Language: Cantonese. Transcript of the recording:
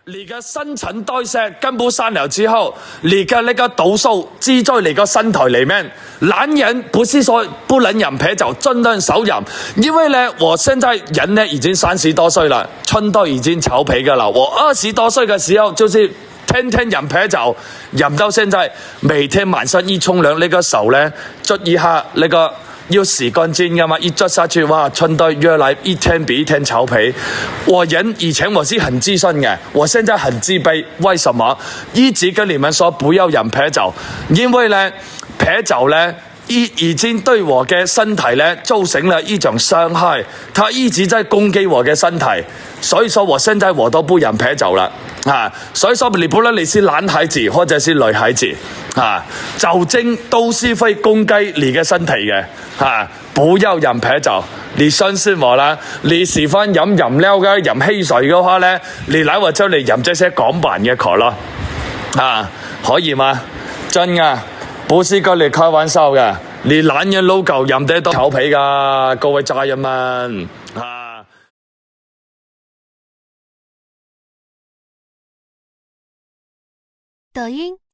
你嘅新陳代謝根本上了之後，你嘅那個毒素積在你個身體裏面。男人不是說不能飲啤酒，盡量少飲，因為呢，我現在人呢已經30多歲了，春都已經調皮㗎啦。我20多歲嘅時候就是天天飲啤酒，飲到現在，每天晚上一沖涼，那個手呢捽一下那個。要洗乾淨噶嘛，一捽下去，哇，春代越來一天比一天調皮。我人以前我是很自信嘅，我現在很自卑。為什麼？一直跟你們說不要飲啤酒，因為呢，啤酒呢已經對我嘅身體呢造成了一種傷害，它一直在攻擊我嘅身體，所以說我現在我都不飲啤酒了。所以說你不論你是男孩子或者是女孩子，酒精都是會攻擊你嘅身體嘅，不要飲啤酒。你相信我啦，你喜歡飲飲料嘅飲汽水嘅話呢，你來我這裏飲這些港版嘅可樂，可以嗎？真㗎，不是跟你開玩笑嘅，你男人老狗飲得都調皮㗎，各位家人們。抖音。